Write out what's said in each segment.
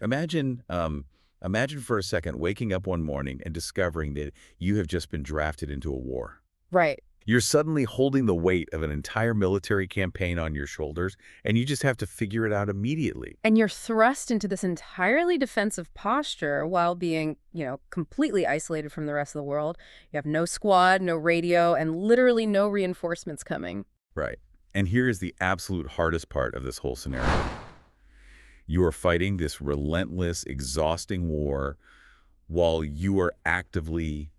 Imagine for a second waking up one morning and discovering that you have just been drafted into a war. Right. You're suddenly holding the weight of an entire military campaign on your shoulders, and you just have to figure it out immediately. And you're thrust into this entirely defensive posture while being, completely isolated from the rest of the world. You have no squad, no radio, and literally no reinforcements coming. Right. And here is the absolute hardest part of this whole scenario. You are fighting this relentless, exhausting war while you are actively,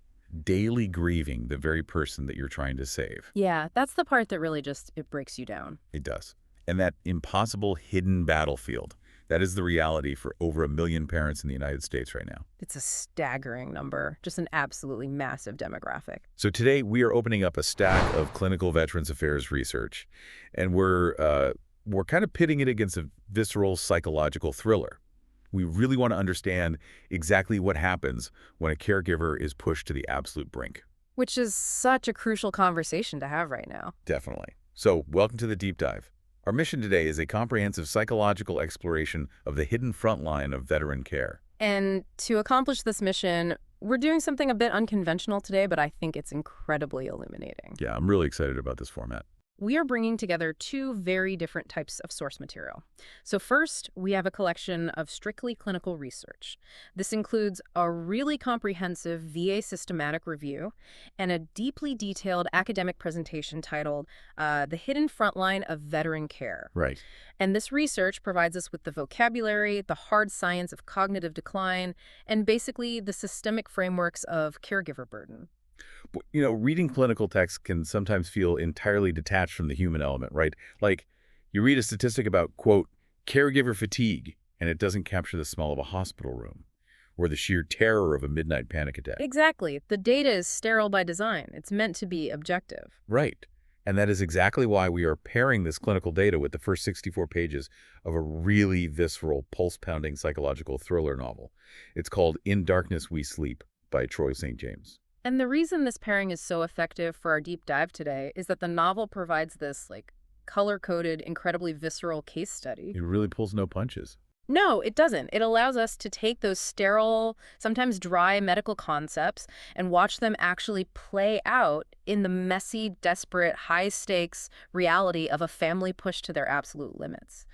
daily grieving the very person that you're trying to save. Yeah, that's the part that really it breaks you down. It does. And that impossible hidden battlefield, that is the reality for over 1 million parents in the United States right now. It's a staggering number, just an absolutely massive demographic. So today we are opening up a stack of clinical Veterans Affairs research, and we're kind of pitting it against a visceral psychological thriller. We really want to understand exactly what happens when a caregiver is pushed to the absolute brink. Which is such a crucial conversation to have right now. Definitely. So welcome to the deep dive. Our mission today is a comprehensive psychological exploration of the hidden front line of veteran care. And to accomplish this mission, we're doing something a bit unconventional today, but I think it's incredibly illuminating. Yeah, I'm really excited about this format. We are bringing together two very different types of source material. So first, we have a collection of strictly clinical research. This includes a really comprehensive VA systematic review and a deeply detailed academic presentation titled The Hidden Frontline of Veteran Care. Right. And this research provides us with the vocabulary, the hard science of cognitive decline, and basically the systemic frameworks of caregiver burden. Reading clinical text can sometimes feel entirely detached from the human element, right? Like you read a statistic about, quote, caregiver fatigue, and it doesn't capture the smell of a hospital room or the sheer terror of a midnight panic attack. Exactly. The data is sterile by design. It's meant to be objective. Right. And that is exactly why we are pairing this clinical data with the first 64 pages of a really visceral, pulse-pounding psychological thriller novel. It's called In Darkness We Sleep by Troy St. James. And the reason this pairing is so effective for our deep dive today is that the novel provides this, color-coded, incredibly visceral case study. It really pulls no punches. No, it doesn't. It allows us to take those sterile, sometimes dry medical concepts and watch them actually play out in the messy, desperate, high-stakes reality of a family pushed to their absolute limits.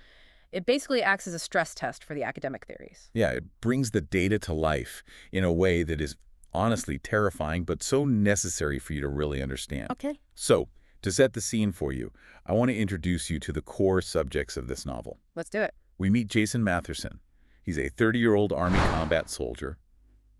It basically acts as a stress test for the academic theories. Yeah, it brings the data to life in a way that is honestly terrifying, but so necessary for you to really understand. Okay. So, to set the scene for you, I want to introduce you to the core subjects of this novel. Let's do it. We meet Jason Matherson. He's a 30-year-old Army combat soldier.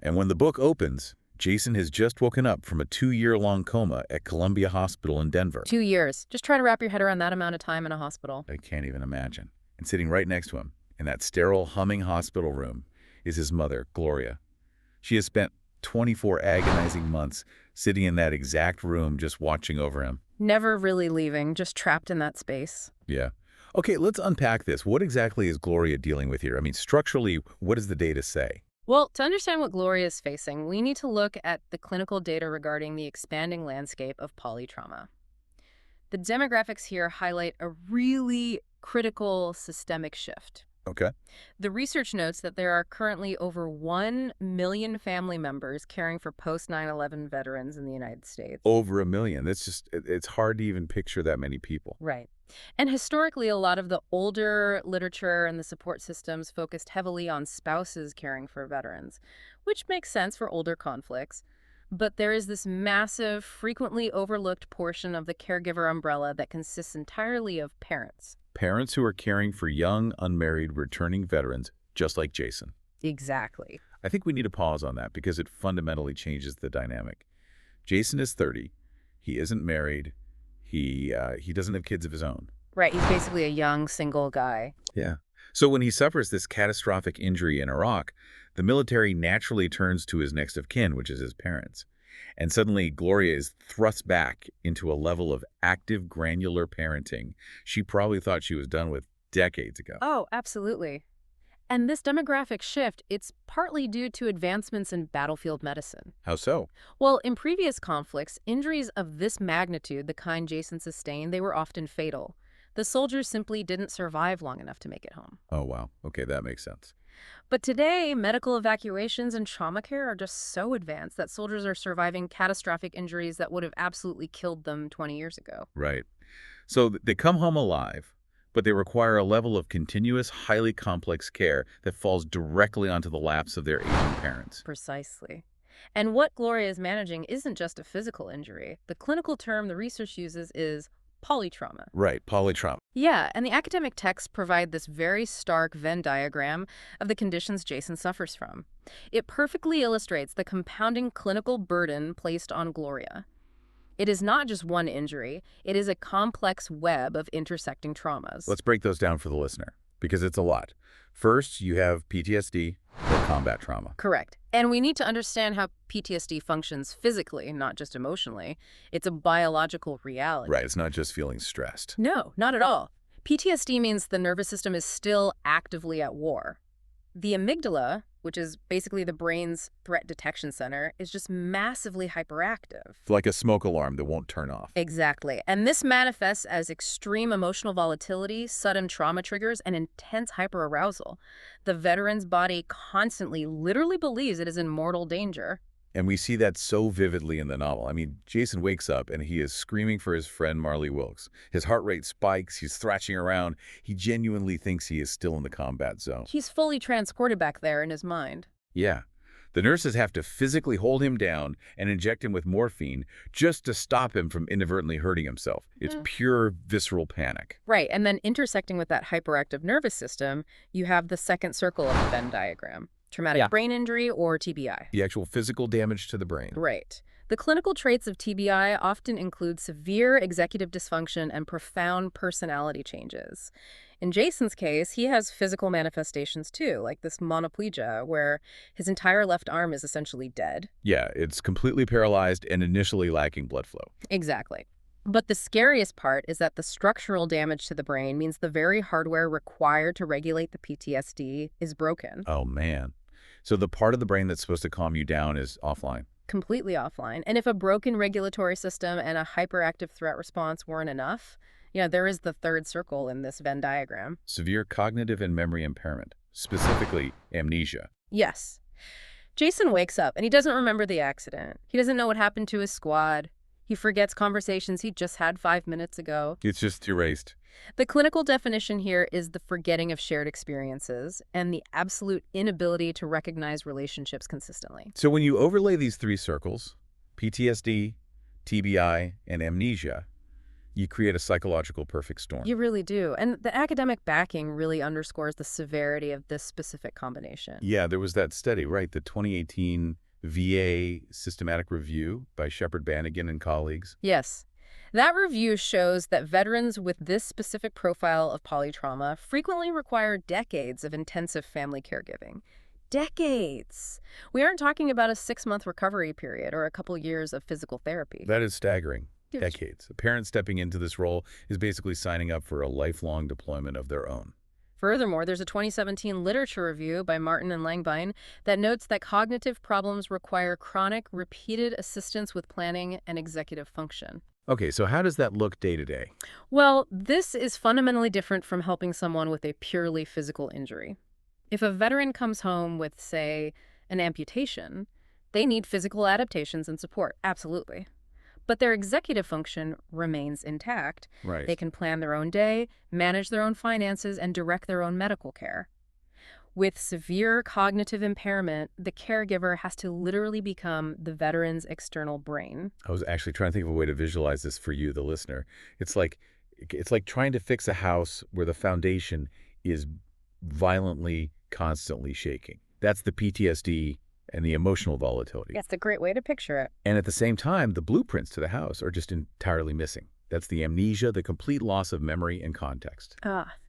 And when the book opens, Jason has just woken up from a 2-year-long coma at Columbia Hospital in Denver. 2 years. Just try to wrap your head around that amount of time in a hospital. I can't even imagine. And sitting right next to him, in that sterile, humming hospital room, is his mother, Gloria. She has spent 24 agonizing months sitting in that exact room just watching over him. Never really leaving, just trapped in that space. Yeah. Okay, let's unpack this. What exactly is Gloria dealing with here? I mean, structurally, what does the data say? Well, to understand what Gloria is facing, we need to look at the clinical data regarding the expanding landscape of polytrauma. The demographics here highlight a really critical systemic shift. Okay. The research notes that there are currently over 1 million family members caring for post-9/11 veterans in the United States. Over 1 million. It's hard to even picture that many people. Right. And historically, a lot of the older literature and the support systems focused heavily on spouses caring for veterans, which makes sense for older conflicts. But there is this massive, frequently overlooked portion of the caregiver umbrella that consists entirely of parents. Parents who are caring for young, unmarried, returning veterans, just like Jason. Exactly. I think we need to pause on that because it fundamentally changes the dynamic. Jason is 30. He isn't married. He doesn't have kids of his own. Right. He's basically a young, single guy. Yeah. So when he suffers this catastrophic injury in Iraq, the military naturally turns to his next of kin, which is his parents. And suddenly, Gloria is thrust back into a level of active, granular parenting she probably thought she was done with decades ago. Oh, absolutely. And this demographic shift, it's partly due to advancements in battlefield medicine. How so? Well, in previous conflicts, injuries of this magnitude, the kind Jason sustained, they were often fatal. The soldiers simply didn't survive long enough to make it home. Oh, wow. Okay, that makes sense. But today, medical evacuations and trauma care are just so advanced that soldiers are surviving catastrophic injuries that would have absolutely killed them 20 years ago. Right. So they come home alive, but they require a level of continuous, highly complex care that falls directly onto the laps of their aging parents. Precisely. And what Gloria is managing isn't just a physical injury. The clinical term the research uses is polytrauma. Right, polytrauma. Yeah, and the academic texts provide this very stark Venn diagram of the conditions Jason suffers from. It perfectly illustrates the compounding clinical burden placed on Gloria. It is not just one injury, it is a complex web of intersecting traumas. Let's break those down for the listener, because it's a lot. First, you have PTSD, or combat trauma. Correct. And we need to understand how PTSD functions physically, not just emotionally. It's a biological reality. Right, it's not just feeling stressed. No, not at all. PTSD means the nervous system is still actively at war. The amygdala, which is basically the brain's threat detection center, is just massively hyperactive. It's like a smoke alarm that won't turn off. Exactly. And this manifests as extreme emotional volatility, sudden trauma triggers, and intense hyperarousal. The veteran's body constantly, literally believes it is in mortal danger. And we see that so vividly in the novel. I mean, Jason wakes up and he is screaming for his friend Marley Wilkes. His heart rate spikes, he's thrashing around. He genuinely thinks he is still in the combat zone. He's fully transported back there in his mind. Yeah. The nurses have to physically hold him down and inject him with morphine just to stop him from inadvertently hurting himself. It's pure visceral panic. Right, and then intersecting with that hyperactive nervous system, you have the second circle of the Venn diagram. Traumatic brain injury or TBI. The actual physical damage to the brain. Right. The clinical traits of TBI often include severe executive dysfunction and profound personality changes. In Jason's case, he has physical manifestations too, like this monoplegia, where his entire left arm is essentially dead. Yeah, it's completely paralyzed and initially lacking blood flow. Exactly. But the scariest part is that the structural damage to the brain means the very hardware required to regulate the PTSD is broken. Oh, man. So the part of the brain that's supposed to calm you down is offline. Completely offline. And if a broken regulatory system and a hyperactive threat response weren't enough, there is the third circle in this Venn diagram. Severe cognitive and memory impairment, specifically amnesia. Yes. Jason wakes up and he doesn't remember the accident. He doesn't know what happened to his squad. He forgets conversations he just had 5 minutes ago. It's just erased. The clinical definition here is the forgetting of shared experiences and the absolute inability to recognize relationships consistently. So when you overlay these three circles, PTSD, TBI, and amnesia, you create a psychological perfect storm. You really do. And the academic backing really underscores the severity of this specific combination. Yeah, there was that study, right? The 2018 VA systematic review by Shepard Bannigan and colleagues. Yes. That review shows that veterans with this specific profile of polytrauma frequently require decades of intensive family caregiving. Decades! We aren't talking about a 6-month recovery period or a couple years of physical therapy. That is staggering. Decades. A parent stepping into this role is basically signing up for a lifelong deployment of their own. Furthermore, there's a 2017 literature review by Martin and Langbein that notes that cognitive problems require chronic, repeated assistance with planning and executive function. Okay, so how does that look day to day? Well, this is fundamentally different from helping someone with a purely physical injury. If a veteran comes home with, say, an amputation, they need physical adaptations and support, absolutely. But their executive function remains intact. Right. They can plan their own day, manage their own finances, and direct their own medical care. With severe cognitive impairment, the caregiver has to literally become the veteran's external brain. I was actually trying to think of a way to visualize this for you, the listener. It's like trying to fix a house where the foundation is violently, constantly shaking. That's the PTSD and the emotional volatility. That's a great way to picture it. And at the same time, the blueprints to the house are just entirely missing. That's the amnesia, the complete loss of memory and context.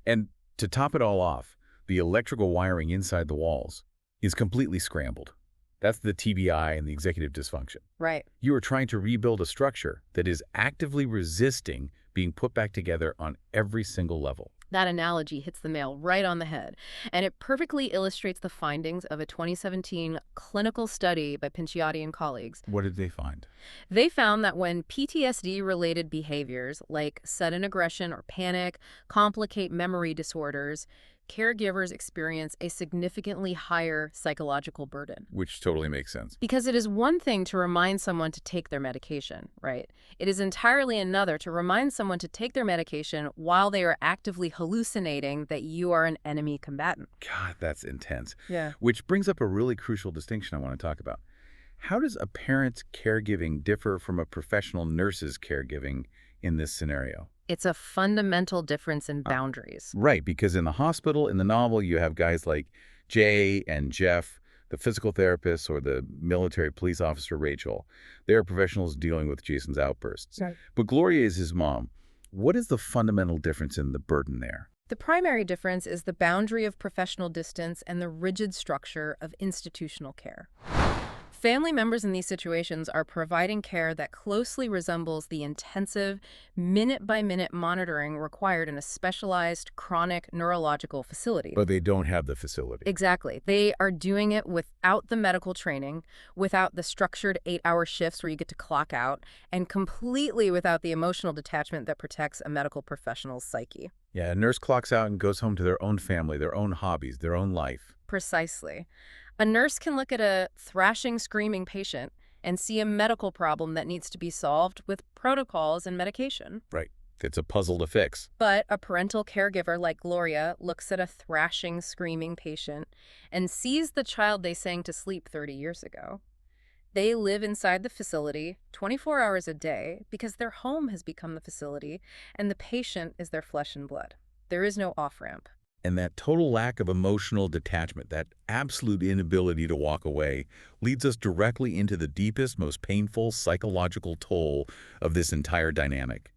And to top it all off, the electrical wiring inside the walls is completely scrambled. That's the TBI and the executive dysfunction. Right. You are trying to rebuild a structure that is actively resisting being put back together on every single level. That analogy hits the nail right on the head, and it perfectly illustrates the findings of a 2017 clinical study by Pinciotti and colleagues. What did they find? They found that when PTSD-related behaviors like sudden aggression or panic complicate memory disorders, caregivers experience a significantly higher psychological burden. Which totally makes sense. Because it is one thing to remind someone to take their medication, right? It is entirely another to remind someone to take their medication while they are actively hallucinating that you are an enemy combatant. God, that's intense. Yeah. Which brings up a really crucial distinction I want to talk about. How does a parent's caregiving differ from a professional nurse's caregiving in this scenario? It's a fundamental difference in boundaries. Right, because in the hospital, in the novel, you have guys like Jay and Jeff, the physical therapist, or the military police officer, Rachel. They are professionals dealing with Jason's outbursts. Right. But Gloria is his mom. What is the fundamental difference in the burden there? The primary difference is the boundary of professional distance and the rigid structure of institutional care. Family members in these situations are providing care that closely resembles the intensive, minute-by-minute monitoring required in a specialized chronic neurological facility. But they don't have the facility. Exactly. They are doing it without the medical training, without the structured 8-hour shifts where you get to clock out, and completely without the emotional detachment that protects a medical professional's psyche. Yeah, a nurse clocks out and goes home to their own family, their own hobbies, their own life. Precisely. A nurse can look at a thrashing, screaming patient and see a medical problem that needs to be solved with protocols and medication. Right. It's a puzzle to fix. But a parental caregiver like Gloria looks at a thrashing, screaming patient and sees the child they sang to sleep 30 years ago. They live inside the facility 24 hours a day because their home has become the facility and the patient is their flesh and blood. There is no off-ramp. And that total lack of emotional detachment, that absolute inability to walk away, leads us directly into the deepest, most painful psychological toll of this entire dynamic.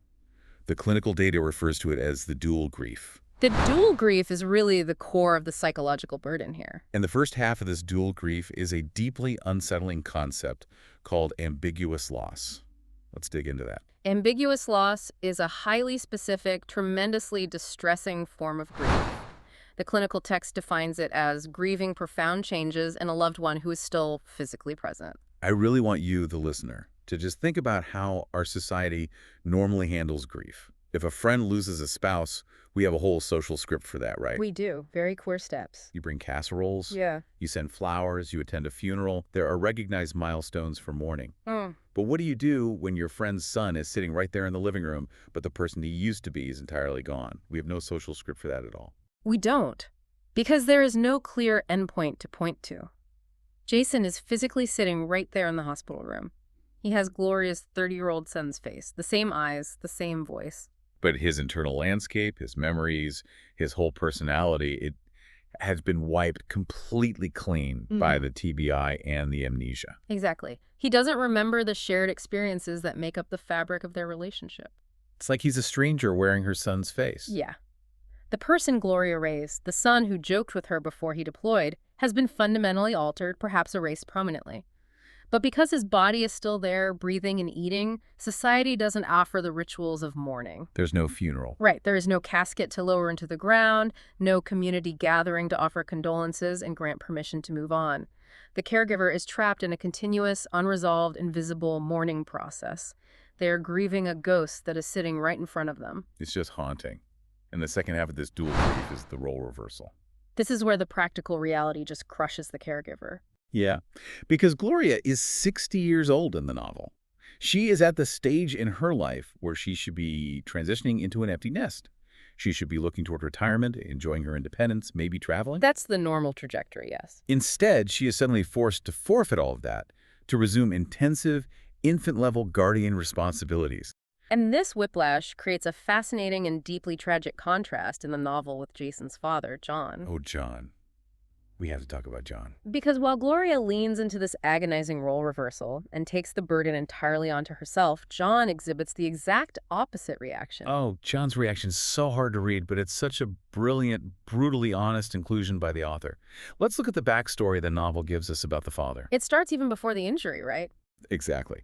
The clinical data refers to it as the dual grief. The dual grief is really the core of the psychological burden here. And the first half of this dual grief is a deeply unsettling concept called ambiguous loss. Let's dig into that. Ambiguous loss is a highly specific, tremendously distressing form of grief. The clinical text defines it as grieving profound changes in a loved one who is still physically present. I really want you, the listener, to just think about how our society normally handles grief. If a friend loses a spouse, we have a whole social script for that, right? We do. Very queer steps. You bring casseroles, Yeah. you send flowers, you attend a funeral. There are recognized milestones for mourning. Mm. But what do you do when your friend's son is sitting right there in the living room, but the person he used to be is entirely gone? We have no social script for that at all. We don't, because there is no clear endpoint to point to. Jason is physically sitting right there in the hospital room. He has Gloria's 30-year-old son's face, the same eyes, the same voice. But his internal landscape, his memories, his whole personality, it has been wiped completely clean by the TBI and the amnesia. Exactly. He doesn't remember the shared experiences that make up the fabric of their relationship. It's like he's a stranger wearing her son's face. Yeah. The person Gloria raised, the son who joked with her before he deployed, has been fundamentally altered, perhaps erased permanently. But because his body is still there, breathing and eating, society doesn't offer the rituals of mourning. There's no funeral. Right. There is no casket to lower into the ground, no community gathering to offer condolences and grant permission to move on. The caregiver is trapped in a continuous, unresolved, invisible mourning process. They are grieving a ghost that is sitting right in front of them. It's just haunting. And the second half of this dual grief is the role reversal. This is where the practical reality just crushes the caregiver. Yeah, because Gloria is 60 years old in the novel. She is at the stage in her life where she should be transitioning into an empty nest. She should be looking toward retirement, enjoying her independence, maybe traveling. That's the normal trajectory, yes. Instead, she is suddenly forced to forfeit all of that to resume intensive, infant-level guardian responsibilities. And this whiplash creates a fascinating and deeply tragic contrast in the novel with Jason's father, John. Oh, John. We have to talk about John. Because while Gloria leans into this agonizing role reversal and takes the burden entirely onto herself, John exhibits the exact opposite reaction. Oh, John's reaction is so hard to read, but it's such a brilliant, brutally honest inclusion by the author. Let's look at the backstory the novel gives us about the father. It starts even before the injury, right? Exactly.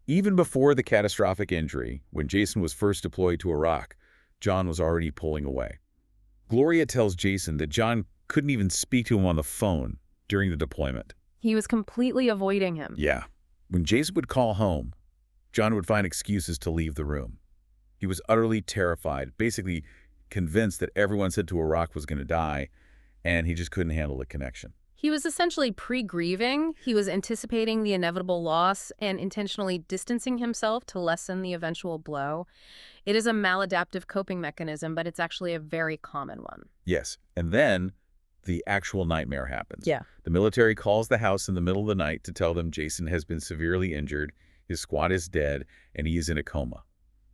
Even before the catastrophic injury, when Jason was first deployed to Iraq, John was already pulling away. Gloria tells Jason that John couldn't even speak to him on the phone during the deployment. He was completely avoiding him. Yeah. When Jason would call home, John would find excuses to leave the room. He was utterly terrified, basically convinced that everyone said to Iraq was going to die, and he just couldn't handle the connection. He was essentially pre-grieving. He was anticipating the inevitable loss and intentionally distancing himself to lessen the eventual blow. It is a maladaptive coping mechanism, but it's actually a very common one. Yes, and then the actual nightmare happens. Yeah. The military calls the house in the middle of the night to tell them Jason has been severely injured, his squad is dead, and he is in a coma.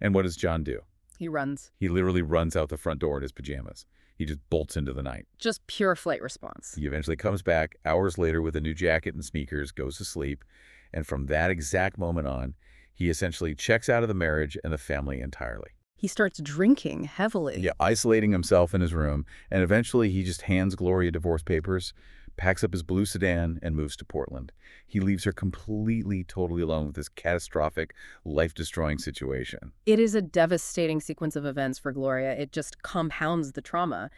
And what does John do? He runs. He literally runs out the front door in his pajamas. He just bolts into the night. Just pure flight response. He eventually comes back hours later with a new jacket and sneakers, goes to sleep, and from that exact moment on, he essentially checks out of the marriage and the family entirely. He starts drinking heavily. Yeah, isolating himself in his room, and eventually he just hands Gloria divorce papers, packs up his blue sedan, and moves to Portland. He leaves her completely, totally alone with this catastrophic, life-destroying situation. It is a devastating sequence of events for Gloria. It just compounds the trauma.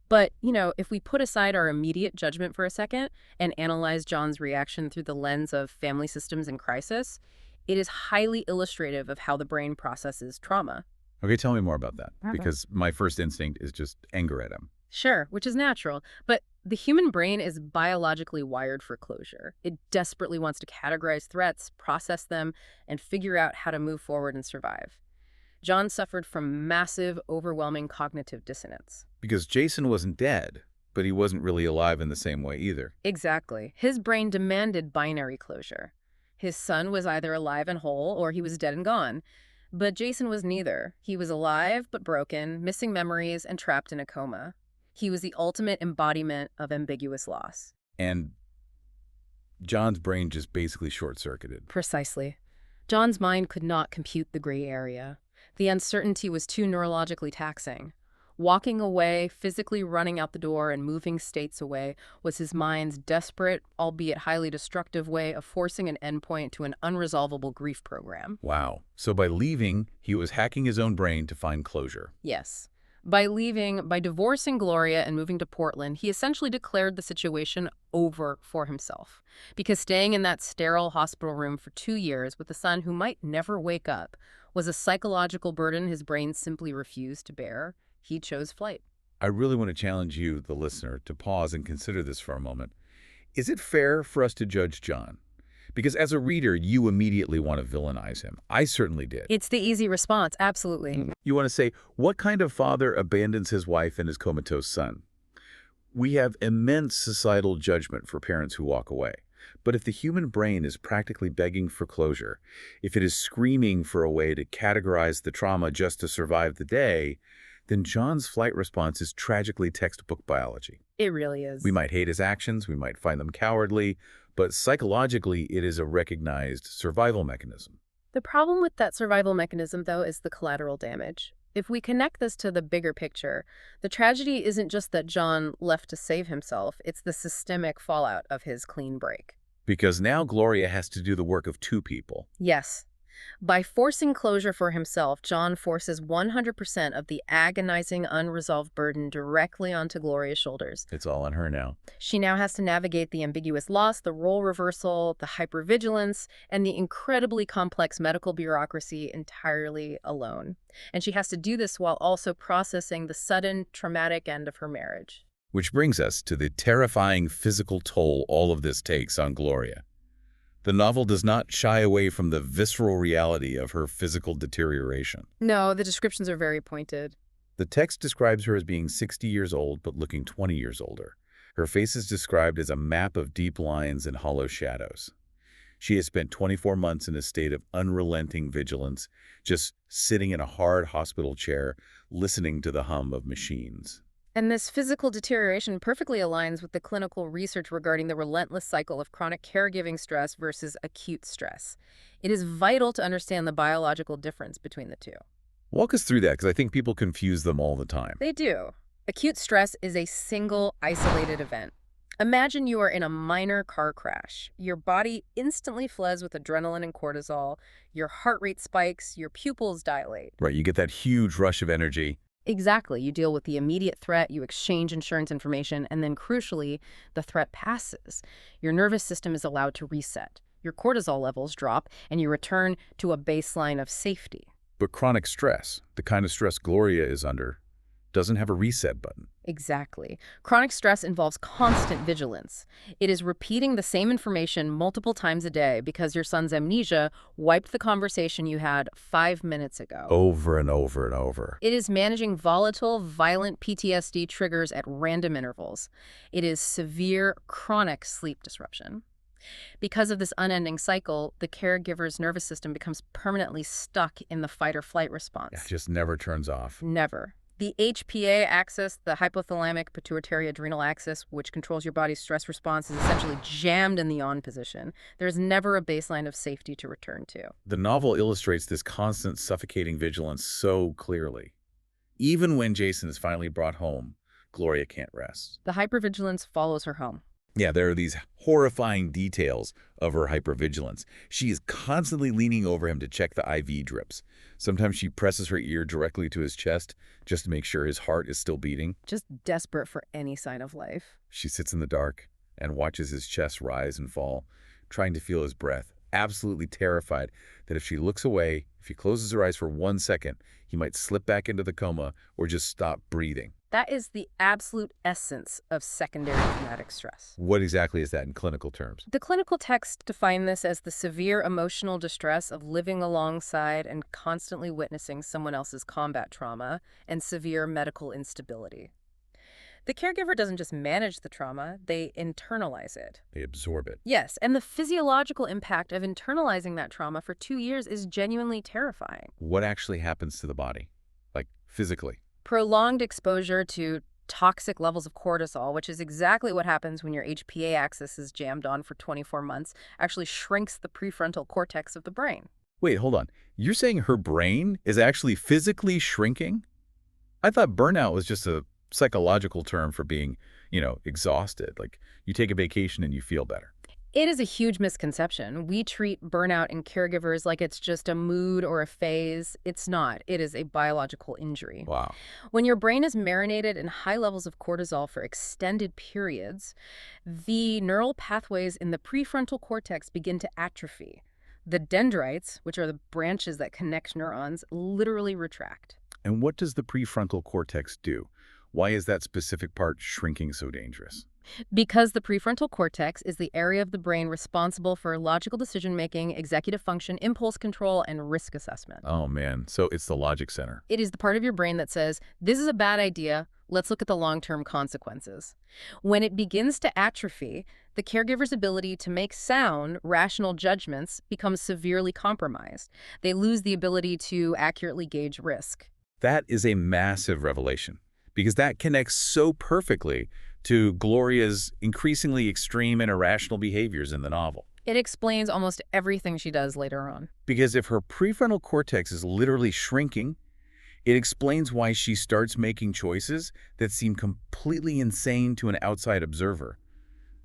But, if we put aside our immediate judgment for a second and analyze John's reaction through the lens of family systems in crisis, it is highly illustrative of how the brain processes trauma. Okay, tell me more about that, Okay. because my first instinct is just anger at him. Sure, which is natural. But the human brain is biologically wired for closure. It desperately wants to categorize threats, process them, and figure out how to move forward and survive. John suffered from massive, overwhelming cognitive dissonance. Because Jason wasn't dead, but he wasn't really alive in the same way either. Exactly. His brain demanded binary closure. His son was either alive and whole, or he was dead and gone. But Jason was neither. He was alive but broken, missing memories, and trapped in a coma. He was the ultimate embodiment of ambiguous loss. And John's brain just basically short-circuited. Precisely. John's mind could not compute the gray area. The uncertainty was too neurologically taxing. Walking away, physically running out the door and moving states away was his mind's desperate, albeit highly destructive way of forcing an endpoint to an unresolvable grief program. Wow. So by leaving, he was hacking his own brain to find closure. Yes. By divorcing Gloria and moving to Portland, he essentially declared the situation over for himself. Because staying in that sterile hospital room for 2 years with a son who might never wake up was a psychological burden his brain simply refused to bear. He chose flight. I really want to challenge you, the listener, to pause and consider this for a moment. Is it fair for us to judge John? Because as a reader, you immediately want to villainize him. I certainly did. It's the easy response, absolutely. You want to say, what kind of father abandons his wife and his comatose son? We have immense societal judgment for parents who walk away. But if the human brain is practically begging for closure, if it is screaming for a way to categorize the trauma just to survive the day, then John's flight response is tragically textbook biology. It really is. We might hate his actions, we might find them cowardly, but psychologically it is a recognized survival mechanism. The problem with that survival mechanism, though, is the collateral damage. If we connect this to the bigger picture, the tragedy isn't just that John left to save himself, it's the systemic fallout of his clean break. Because now Gloria has to do the work of two people. Yes. By forcing closure for himself, John forces 100% of the agonizing, unresolved burden directly onto Gloria's shoulders. It's all on her now. She now has to navigate the ambiguous loss, the role reversal, the hypervigilance, and the incredibly complex medical bureaucracy entirely alone. And she has to do this while also processing the sudden, traumatic end of her marriage. Which brings us to the terrifying physical toll all of this takes on Gloria. The novel does not shy away from the visceral reality of her physical deterioration. No, the descriptions are very pointed. The text describes her as being 60 years old but looking 20 years older. Her face is described as a map of deep lines and hollow shadows. She has spent 24 months in a state of unrelenting vigilance, just sitting in a hard hospital chair, listening to the hum of machines. And this physical deterioration perfectly aligns with the clinical research regarding the relentless cycle of chronic caregiving stress versus acute stress. It is vital to understand the biological difference between the two. Walk us through that, because I think people confuse them all the time. They do. Acute stress is a single, isolated event. Imagine you are in a minor car crash. Your body instantly floods with adrenaline and cortisol. Your heart rate spikes. Your pupils dilate. Right, you get that huge rush of energy. Exactly. You deal with the immediate threat, you exchange insurance information, and then crucially, the threat passes. Your nervous system is allowed to reset. Your cortisol levels drop, and you return to a baseline of safety. But chronic stress, the kind of stress Gloria is under, doesn't have a reset button. Exactly. Chronic stress involves constant vigilance. It is repeating the same information multiple times a day because your son's amnesia wiped the conversation you had 5 minutes ago. Over and over and over. It is managing volatile, violent PTSD triggers at random intervals. It is severe, chronic sleep disruption. Because of this unending cycle, the caregiver's nervous system becomes permanently stuck in the fight-or-flight response. It just never turns off. Never. The HPA axis, the hypothalamic pituitary adrenal axis, which controls your body's stress response, is essentially jammed in the on position. There's never a baseline of safety to return to. The novel illustrates this constant suffocating vigilance so clearly. Even when Jason is finally brought home, Gloria can't rest. The hypervigilance follows her home. Yeah, there are these horrifying details of her hypervigilance. She is constantly leaning over him to check the IV drips. Sometimes she presses her ear directly to his chest just to make sure his heart is still beating. Just desperate for any sign of life. She sits in the dark and watches his chest rise and fall, trying to feel his breath, absolutely terrified that if she looks away, if he closes her eyes for 1 second, he might slip back into the coma or just stop breathing. That is the absolute essence of secondary traumatic stress. What exactly is that in clinical terms? The clinical texts define this as the severe emotional distress of living alongside and constantly witnessing someone else's combat trauma and severe medical instability. The caregiver doesn't just manage the trauma, they internalize it. They absorb it. Yes, and the physiological impact of internalizing that trauma for 2 years is genuinely terrifying. What actually happens to the body? Like, physically? Prolonged exposure to toxic levels of cortisol, which is exactly what happens when your HPA axis is jammed on for 24 months, actually shrinks the prefrontal cortex of the brain. Wait, hold on. You're saying her brain is actually physically shrinking? I thought burnout was just a psychological term for being, exhausted. Like, you take a vacation and you feel better. It is a huge misconception. We treat burnout in caregivers like it's just a mood or a phase. It's not. It is a biological injury. Wow. When your brain is marinated in high levels of cortisol for extended periods, the neural pathways in the prefrontal cortex begin to atrophy. The dendrites, which are the branches that connect neurons, literally retract. And what does the prefrontal cortex do? Why is that specific part shrinking so dangerous? Because the prefrontal cortex is the area of the brain responsible for logical decision-making, executive function, impulse control, and risk assessment. Oh, man. So it's the logic center. It is the part of your brain that says, this is a bad idea, let's look at the long-term consequences. When it begins to atrophy, the caregiver's ability to make sound, rational judgments becomes severely compromised. They lose the ability to accurately gauge risk. That is a massive revelation, because that connects so perfectly to Gloria's increasingly extreme and irrational behaviors in the novel. It explains almost everything she does later on. Because if her prefrontal cortex is literally shrinking, it explains why she starts making choices that seem completely insane to an outside observer.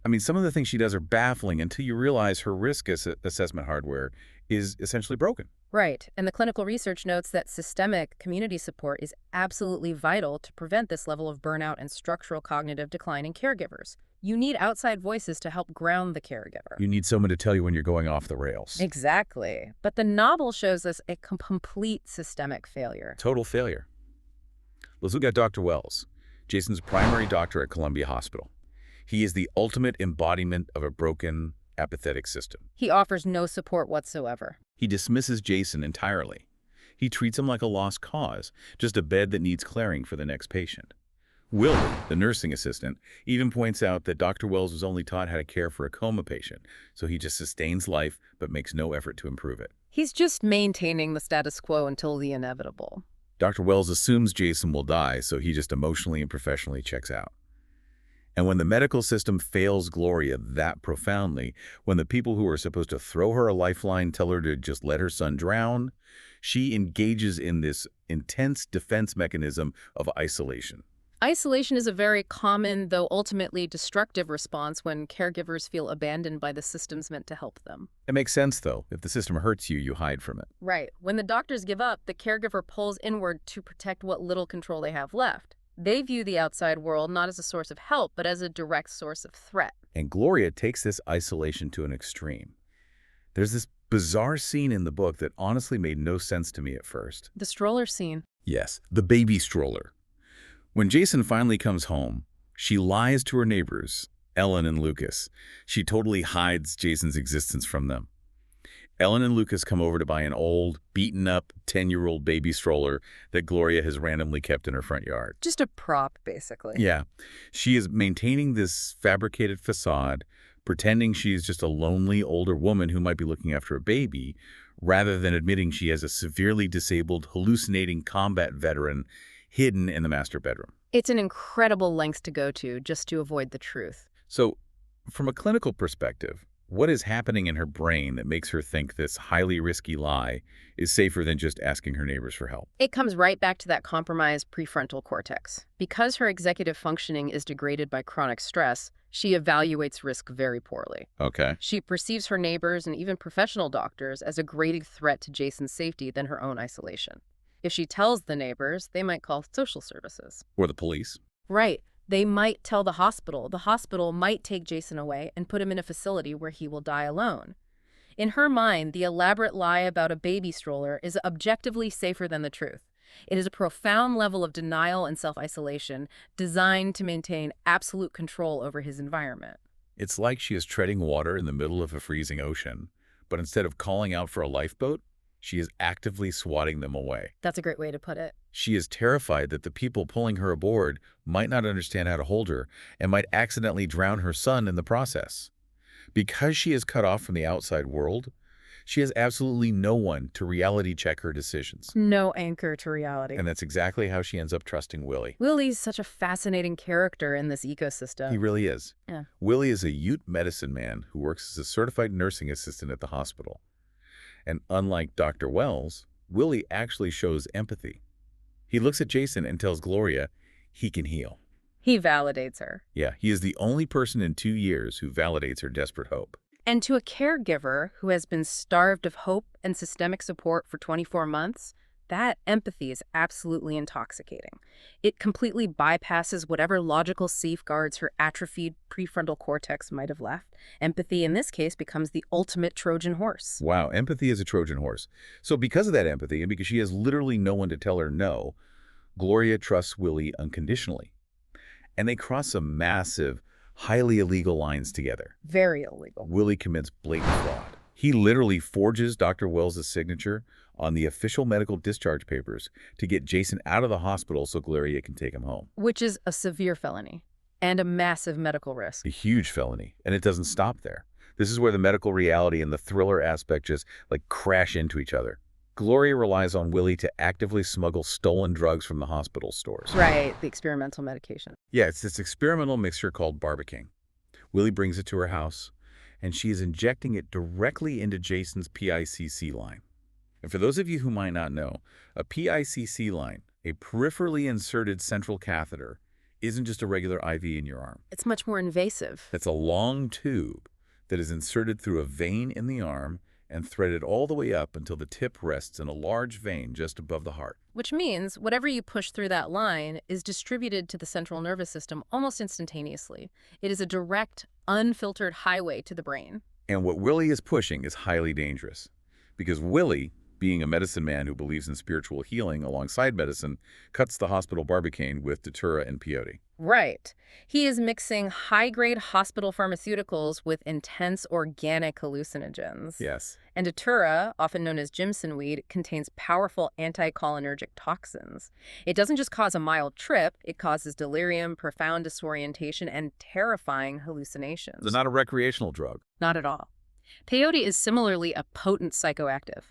I mean, some of the things she does are baffling until you realize her risk assessment hardware is essentially broken. Right, and the clinical research notes that systemic community support is absolutely vital to prevent this level of burnout and structural cognitive decline in caregivers. You need outside voices to help ground the caregiver. You need someone to tell you when you're going off the rails. Exactly. But the novel shows us a complete systemic failure. Total failure. Let's look at Dr. Wells, Jason's primary doctor at Columbia Hospital. He is the ultimate embodiment of a broken, apathetic system. He offers no support whatsoever. He dismisses Jason entirely. He treats him like a lost cause, just a bed that needs clearing for the next patient. Willie, the nursing assistant, even points out that Dr. Wells was only taught how to care for a coma patient, so he just sustains life but makes no effort to improve it. He's just maintaining the status quo until the inevitable. Dr. Wells assumes Jason will die, so he just emotionally and professionally checks out. And when the medical system fails Gloria that profoundly, when the people who are supposed to throw her a lifeline tell her to just let her son drown, she engages in this intense defense mechanism of isolation. Isolation is a very common, though ultimately destructive response when caregivers feel abandoned by the systems meant to help them. It makes sense, though. If the system hurts you, you hide from it. Right. When the doctors give up, the caregiver pulls inward to protect what little control they have left. They view the outside world not as a source of help, but as a direct source of threat. And Gloria takes this isolation to an extreme. There's this bizarre scene in the book that honestly made no sense to me at first. The stroller scene. Yes, the baby stroller. When Jason finally comes home, she lies to her neighbors, Ellen and Lucas. She totally hides Jason's existence from them. Ellen and Lucas come over to buy an old, beaten-up 10-year-old baby stroller that Gloria has randomly kept in her front yard. Just a prop, basically. Yeah, she is maintaining this fabricated facade, pretending she's just a lonely older woman who might be looking after a baby, rather than admitting she has a severely disabled, hallucinating combat veteran hidden in the master bedroom. It's an incredible length to go to just to avoid the truth. So, from a clinical perspective, what is happening in her brain that makes her think this highly risky lie is safer than just asking her neighbors for help? It comes right back to that compromised prefrontal cortex. Because her executive functioning is degraded by chronic stress, she evaluates risk very poorly. Okay. She perceives her neighbors and even professional doctors as a greater threat to Jason's safety than her own isolation. If she tells the neighbors, they might call social services. Or the police. Right. They might tell the hospital. The hospital might take Jason away and put him in a facility where he will die alone. In her mind, the elaborate lie about a baby stroller is objectively safer than the truth. It is a profound level of denial and self-isolation designed to maintain absolute control over his environment. It's like she is treading water in the middle of a freezing ocean, but instead of calling out for a lifeboat, she is actively swatting them away. That's a great way to put it. She is terrified that the people pulling her aboard might not understand how to hold her and might accidentally drown her son in the process. Because she is cut off from the outside world, she has absolutely no one to reality check her decisions. No anchor to reality. And that's exactly how she ends up trusting Willie. Willie's such a fascinating character in this ecosystem. He really is. Yeah. Willie is a Ute medicine man who works as a certified nursing assistant at the hospital. And unlike Dr. Wells, Willie actually shows empathy. He looks at Jason and tells Gloria he can heal. He validates her. Yeah, he is the only person in 2 years who validates her desperate hope. And to a caregiver who has been starved of hope and systemic support for 24 months, that empathy is absolutely intoxicating. It completely bypasses whatever logical safeguards her atrophied prefrontal cortex might have left. Empathy, in this case, becomes the ultimate Trojan horse. Wow, empathy is a Trojan horse. So because of that empathy, and because she has literally no one to tell her no, Gloria trusts Willie unconditionally. And they cross some massive, highly illegal lines together. Very illegal. Willie commits blatant fraud. He literally forges Dr. Wells' signature on the official medical discharge papers to get Jason out of the hospital so Gloria can take him home. Which is a severe felony and a massive medical risk. A huge felony. And it doesn't stop there. This is where the medical reality and the thriller aspect just like crash into each other. Gloria relies on Willie to actively smuggle stolen drugs from the hospital stores. Right, the experimental medication. Yeah, it's this experimental mixture called Barbican. Willie brings it to her house, and she is injecting it directly into Jason's PICC line. And for those of you who might not know, a PICC line, a peripherally inserted central catheter, isn't just a regular IV in your arm. It's much more invasive. It's a long tube that is inserted through a vein in the arm and threaded all the way up until the tip rests in a large vein just above the heart. Which means whatever you push through that line is distributed to the central nervous system almost instantaneously. It is a direct, unfiltered highway to the brain. And what Willie is pushing is highly dangerous. Because Willie, being a medicine man who believes in spiritual healing alongside medicine, cuts the hospital Barbican with Datura and peyote. Right. He is mixing high-grade hospital pharmaceuticals with intense organic hallucinogens. Yes. And Datura, often known as Jimson weed, contains powerful anticholinergic toxins. It doesn't just cause a mild trip, it causes delirium, profound disorientation, and terrifying hallucinations. It's not a recreational drug. Not at all. Peyote is similarly a potent psychoactive.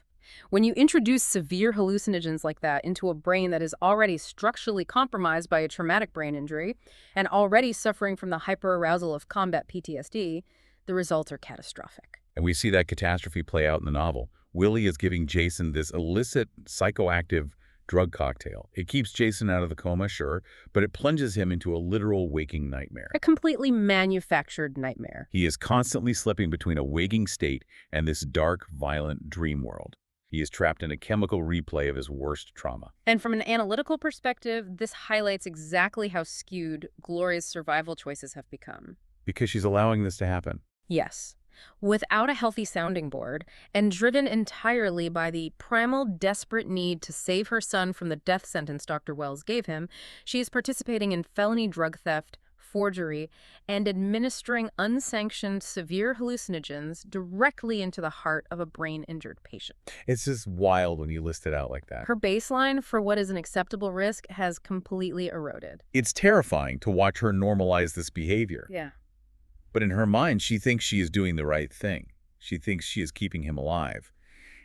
When you introduce severe hallucinogens like that into a brain that is already structurally compromised by a traumatic brain injury and already suffering from the hyperarousal of combat PTSD, the results are catastrophic. And we see that catastrophe play out in the novel. Willie is giving Jason this illicit psychoactive drug cocktail. It keeps Jason out of the coma, sure, but it plunges him into a literal waking nightmare. A completely manufactured nightmare. He is constantly slipping between a waking state and this dark, violent dream world. He is trapped in a chemical replay of his worst trauma. And from an analytical perspective, this highlights exactly how skewed Gloria's survival choices have become. Because she's allowing this to happen. Yes. without a healthy sounding board, and driven entirely by the primal, desperate need to save her son from the death sentence Dr. Wells gave him, she is participating in felony drug theft, forgery, and administering unsanctioned severe hallucinogens directly into the heart of a brain-injured patient. It's just wild when you list it out like that. Her baseline for what is an acceptable risk has completely eroded. It's terrifying to watch her normalize this behavior. Yeah. But in her mind, she thinks she is doing the right thing. She thinks she is keeping him alive.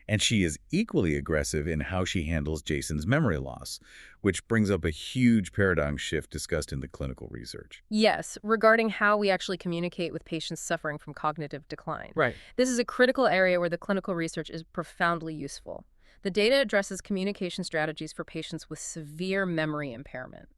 And she is equally aggressive in how she handles Jason's memory loss, which brings up a huge paradigm shift discussed in the clinical research. Yes, regarding how we actually communicate with patients suffering from cognitive decline. Right. This is a critical area where the clinical research is profoundly useful. The data addresses communication strategies for patients with severe memory impairment.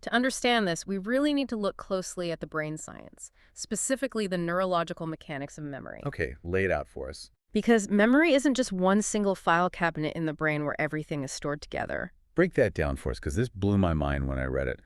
To understand this, we really need to look closely at the brain science, specifically the neurological mechanics of memory. Okay, lay it out for us. Because memory isn't just one single file cabinet in the brain where everything is stored together. Break that down for us, because this blew my mind when I read it.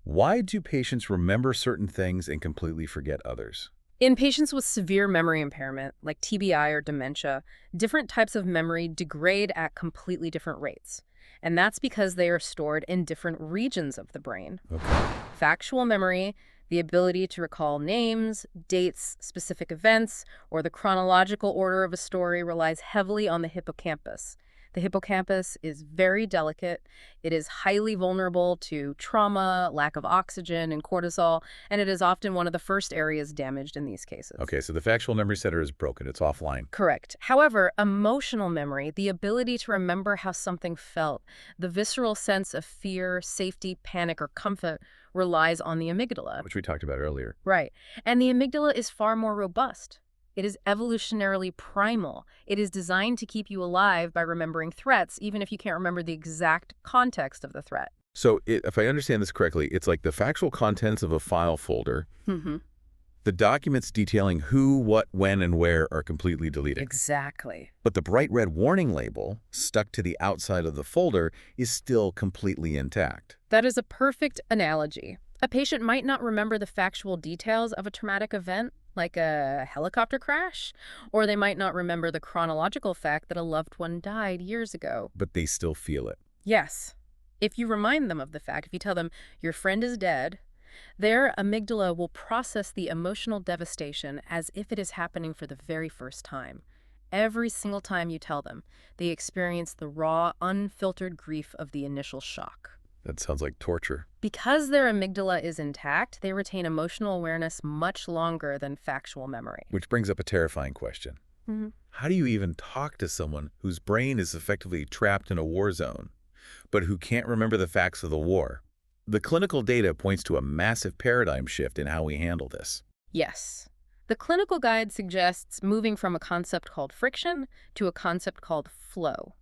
Why do patients remember certain things and completely forget others? In patients with severe memory impairment, like TBI or dementia, different types of memory degrade at completely different rates. And that's because they are stored in different regions of the brain. Okay. Factual memory, the ability to recall names, dates, specific events, or the chronological order of a story relies heavily on the hippocampus. The hippocampus is very delicate. It is highly vulnerable to trauma, lack of oxygen, and cortisol, and it is often one of the first areas damaged in these cases. Okay, so the factual memory center is broken. It's offline. Correct. However, emotional memory, the ability to remember how something felt, the visceral sense of fear, safety, panic, or comfort, relies on the amygdala. Which we talked about earlier. Right. And the amygdala is far more robust. It is evolutionarily primal. It is designed to keep you alive by remembering threats, even if you can't remember the exact context of the threat. So if I understand this correctly, it's like the factual contents of a file folder. Mm-hmm. The documents detailing who, what, when, and where are completely deleted. Exactly. But the bright red warning label, stuck to the outside of the folder, is still completely intact. That is a perfect analogy. A patient might not remember the factual details of a traumatic event, like a helicopter crash, or they might not remember the chronological fact that a loved one died years ago. But they still feel it. Yes. If you remind them of the fact, if you tell them your friend is dead, their amygdala will process the emotional devastation as if it is happening for the very first time. Every single time you tell them, they experience the raw, unfiltered grief of the initial shock. That sounds like torture. Because their amygdala is intact, they retain emotional awareness much longer than factual memory. Which brings up a terrifying question. Mm-hmm. How do you even talk to someone whose brain is effectively trapped in a war zone, but who can't remember the facts of the war? The clinical data points to a massive paradigm shift in how we handle this. Yes. The clinical guide suggests moving from a concept called friction to a concept called flow.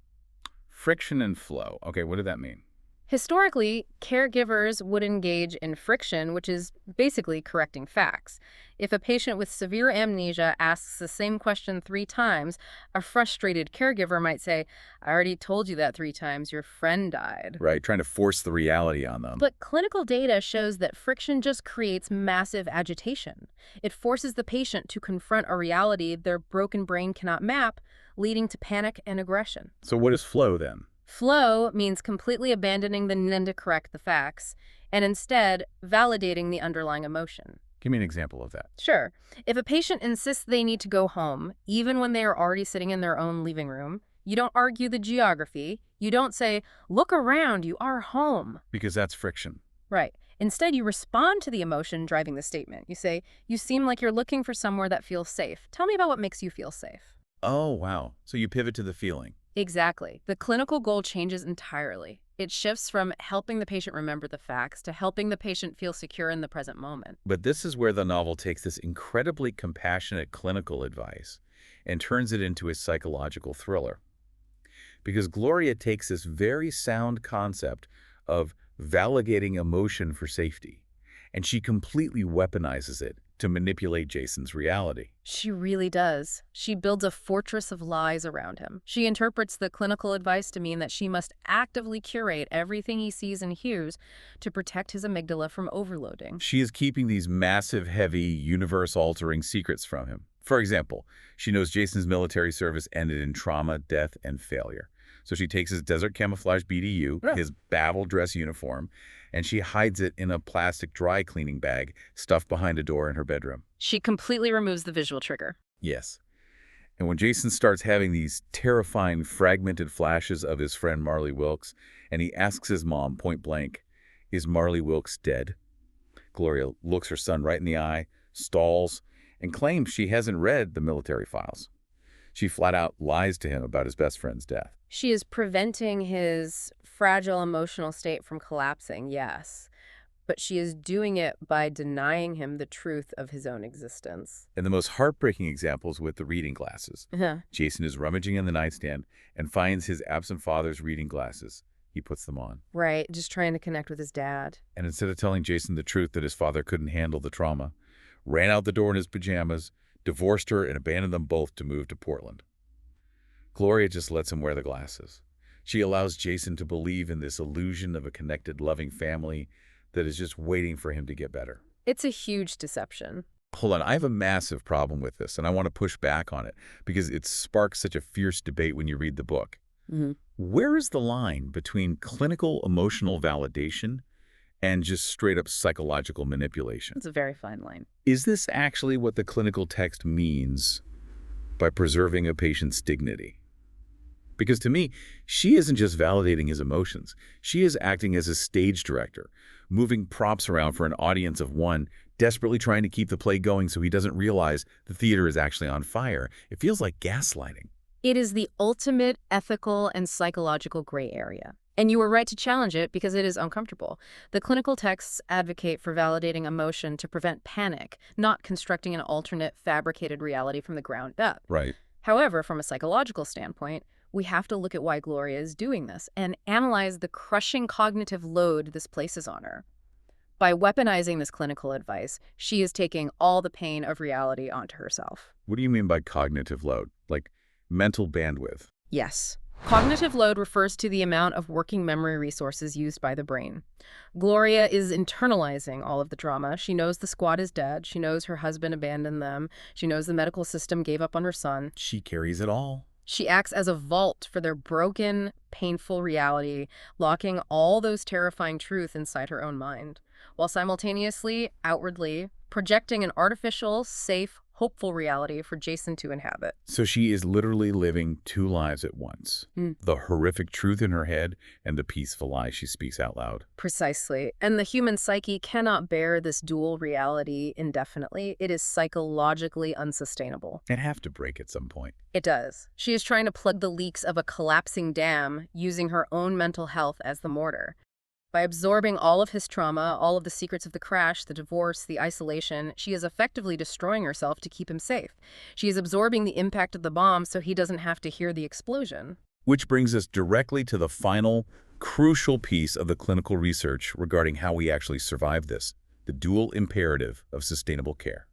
Friction and flow. Okay, what did that mean? Historically, caregivers would engage in friction, which is basically correcting facts. If a patient with severe amnesia asks the same question 3 times, a frustrated caregiver might say, "I already told you that 3 times, your friend died." Right, trying to force the reality on them. But clinical data shows that friction just creates massive agitation. It forces the patient to confront a reality their broken brain cannot map, leading to panic and aggression. So what is flow then? Flow means completely abandoning the need to correct the facts and instead validating the underlying emotion. Give me an example of that. Sure. If a patient insists they need to go home, even when they are already sitting in their own living room, you don't argue the geography. You don't say, "Look around, you are home." Because that's friction. Right. Instead, you respond to the emotion driving the statement. You say, "You seem like you're looking for somewhere that feels safe. Tell me about what makes you feel safe." Oh, wow. So you pivot to the feeling. Exactly. The clinical goal changes entirely. It shifts from helping the patient remember the facts to helping the patient feel secure in the present moment. But this is where the novel takes this incredibly compassionate clinical advice and turns it into a psychological thriller. Because Gloria takes this very sound concept of validating emotion for safety, and she completely weaponizes it to manipulate Jason's reality. She really does. She builds a fortress of lies around him. She interprets the clinical advice to mean that she must actively curate everything he sees and hears to protect his amygdala from overloading. She is keeping these massive, heavy, universe-altering secrets from him For example, she knows Jason's military service ended in trauma, death, and failure. So she takes his desert camouflage BDU, Yeah. his Babel dress uniform, and she hides it in a plastic dry cleaning bag stuffed behind a door in her bedroom. She completely removes the visual trigger. Yes. And when Jason starts having these terrifying, fragmented flashes of his friend Marley Wilkes, and he asks his mom point blank, "Is Marley Wilkes dead?" Gloria looks her son right in the eye, stalls, and claims she hasn't read the military files. She flat out lies to him about his best friend's death. She is preventing his fragile emotional state from collapsing, yes, but she is doing it by denying him the truth of his own existence. And the most heartbreaking example is with the reading glasses. Jason is rummaging in the nightstand and finds his absent father's reading glasses. He puts them on. Right, just trying to connect with his dad. And instead of telling Jason the truth that his father couldn't handle the trauma, ran out the door in his pajamas, divorced her, and abandoned them both to move to Portland. Gloria just lets him wear the glasses. She allows Jason to believe in this illusion of a connected, loving family that is just waiting for him to get better. It's a huge deception. Hold on, I have a massive problem with this, and I want to push back on it because it sparks such a fierce debate when you read the book. Where is the line between clinical emotional validation and just straight-up psychological manipulation? It's a very fine line. Is this actually what the clinical text means by preserving a patient's dignity? Because to me, she isn't just validating his emotions. She is acting as a stage director, moving props around for an audience of one, desperately trying to keep the play going so he doesn't realize the theater is actually on fire. It feels like gaslighting. It is the ultimate ethical and psychological gray area. And you were right to challenge it because it is uncomfortable. The clinical texts advocate for validating emotion to prevent panic, not constructing an alternate fabricated reality from the ground up. Right. However, from a psychological standpoint, we have to look at why Gloria is doing this and analyze the crushing cognitive load this places on her. By weaponizing this clinical advice, she is taking all the pain of reality onto herself. What do you mean by cognitive load? Like mental bandwidth? Yes. Cognitive load refers to the amount of working memory resources used by the brain. Gloria is internalizing all of the trauma. She knows the squad is dead. She knows her husband abandoned them. She knows the medical system gave up on her son. She carries it all. She acts as a vault for their broken, painful reality, locking all those terrifying truths inside her own mind, while simultaneously, outwardly, projecting an artificial, safe, hopeful reality for Jason to inhabit. So she is literally living two lives at once. The horrific truth in her head and the peaceful lie she speaks out loud. Precisely. And the human psyche cannot bear this dual reality indefinitely. It is psychologically unsustainable. It'd have to break at some point. It does. She is trying to plug the leaks of a collapsing dam using her own mental health as the mortar. By absorbing all of his trauma, all of the secrets of the crash, the divorce, the isolation, she is effectively destroying herself to keep him safe. She is absorbing the impact of the bomb so he doesn't have to hear the explosion. Which brings us directly to the final, crucial piece of the clinical research regarding how we actually survive this, the dual imperative of sustainable care.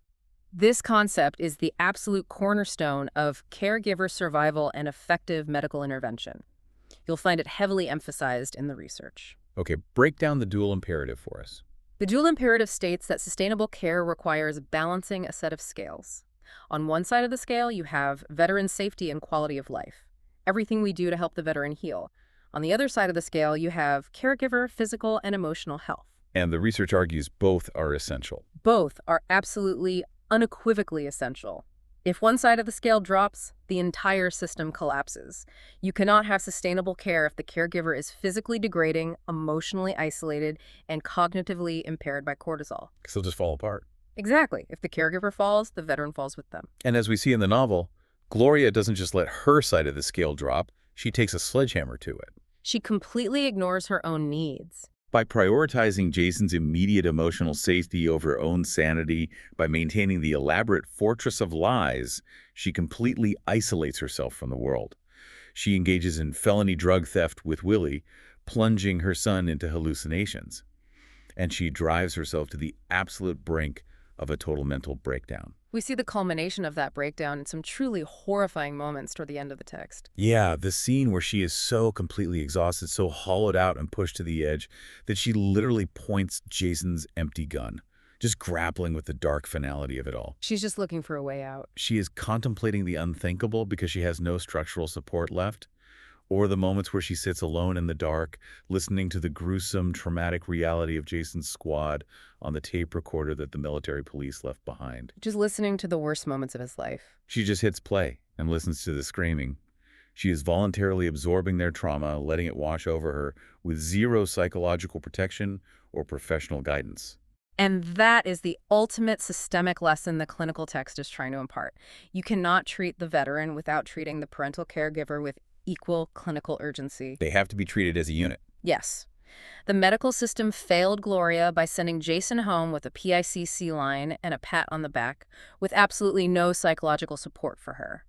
This concept is the absolute cornerstone of caregiver survival and effective medical intervention. You'll find it heavily emphasized in the research. Okay, break down the dual imperative for us. The dual imperative states that sustainable care requires balancing a set of scales. On one side of the scale, you have veteran safety and quality of life, everything we do to help the veteran heal. On the other side of the scale, you have caregiver, physical, and emotional health. And the research argues both are essential. Both are absolutely, unequivocally essential. If one side of the scale drops, the entire system collapses. You cannot have sustainable care if the caregiver is physically degrading, emotionally isolated, and cognitively impaired by cortisol. Because they'll just fall apart. Exactly. If the caregiver falls, the veteran falls with them. And as we see in the novel, Gloria doesn't just let her side of the scale drop, she takes a sledgehammer to it. She completely ignores her own needs. By prioritizing Jason's immediate emotional safety over her own sanity, by maintaining the elaborate fortress of lies, she completely isolates herself from the world. She engages in felony drug theft with Willie, plunging her son into hallucinations. And she drives herself to the absolute brink of a total mental breakdown. We see the culmination of that breakdown in some truly horrifying moments toward the end of the text. Yeah, the scene where she is so completely exhausted, so hollowed out and pushed to the edge, that she literally points Jason's empty gun. just grappling with the dark finality of it all. She's just looking for a way out. She is contemplating the unthinkable because she has no structural support left, or the moments where she sits alone in the dark, listening to the gruesome, traumatic reality of Jason's squad on the tape recorder that the military police left behind. Just listening to the worst moments of his life. She just hits play and listens to the screaming. She is voluntarily absorbing their trauma, letting it wash over her, with zero psychological protection or professional guidance. And that is the ultimate systemic lesson the clinical text is trying to impart. You cannot treat the veteran without treating the parental caregiver with equal clinical urgency. They have to be treated as a unit. Yes. The medical system failed Gloria by sending Jason home with a PICC line and a pat on the back, with absolutely no psychological support for her.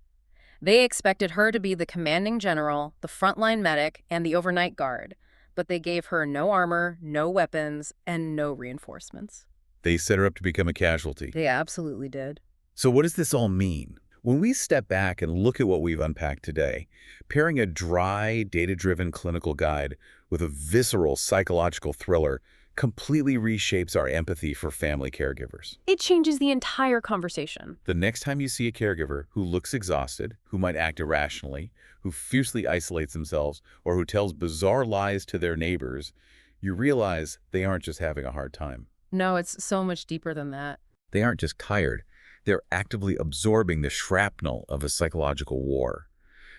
They expected her to be the commanding general, the frontline medic, and the overnight guard, but they gave her no armor, no weapons, and no reinforcements. They set her up to become a casualty. They absolutely did. So what does this all mean? When we step back and look at what we've unpacked today, pairing a dry, data-driven clinical guide with a visceral psychological thriller completely reshapes our empathy for family caregivers. It changes the entire conversation. The next time you see a caregiver who looks exhausted, who might act irrationally, who fiercely isolates themselves, or who tells bizarre lies to their neighbors, you realize they aren't just having a hard time. No, it's so much deeper than that. They aren't just tired. They're actively absorbing the shrapnel of a psychological war.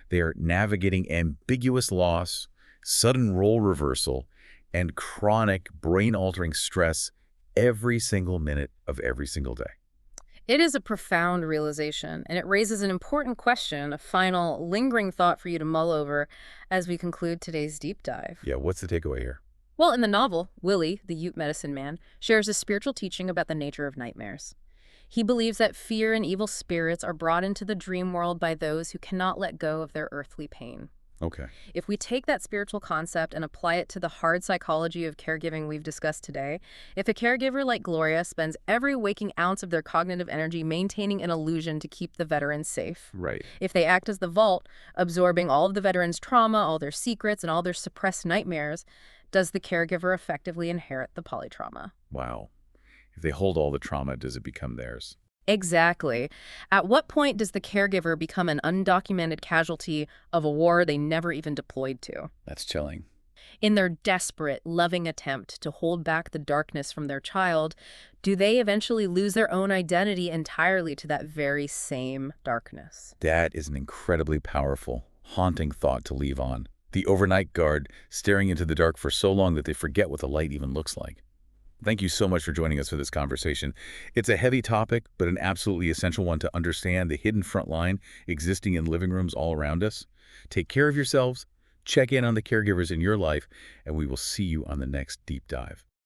They are navigating ambiguous loss, sudden role reversal, and chronic brain-altering stress every single minute of every single day. It is a profound realization, and it raises an important question, a final, lingering thought for you to mull over as we conclude today's deep dive. Yeah, what's the takeaway here? Well, in the novel, Willie, the Ute medicine man, shares a spiritual teaching about the nature of nightmares. He believes that fear and evil spirits are brought into the dream world by those who cannot let go of their earthly pain. Okay. If we take that spiritual concept and apply it to the hard psychology of caregiving we've discussed today, if a caregiver like Gloria spends every waking ounce of their cognitive energy maintaining an illusion to keep the veteran safe, Right. if they act as the vault, absorbing all of the veteran's trauma, all their secrets, and all their suppressed nightmares, does the caregiver effectively inherit the polytrauma? Wow. If they hold all the trauma, does it become theirs? Exactly. At what point does the caregiver become an undocumented casualty of a war they never even deployed to? That's chilling. In their desperate, loving attempt to hold back the darkness from their child, do they eventually lose their own identity entirely to that very same darkness? That is an incredibly powerful, haunting thought to leave on. The overnight guard staring into the dark for so long that they forget what the light even looks like. Thank you so much for joining us for this conversation. It's a heavy topic, but an absolutely essential one to understand the hidden front line existing in living rooms all around us. Take care of yourselves, check in on the caregivers in your life, and we will see you on the next deep dive.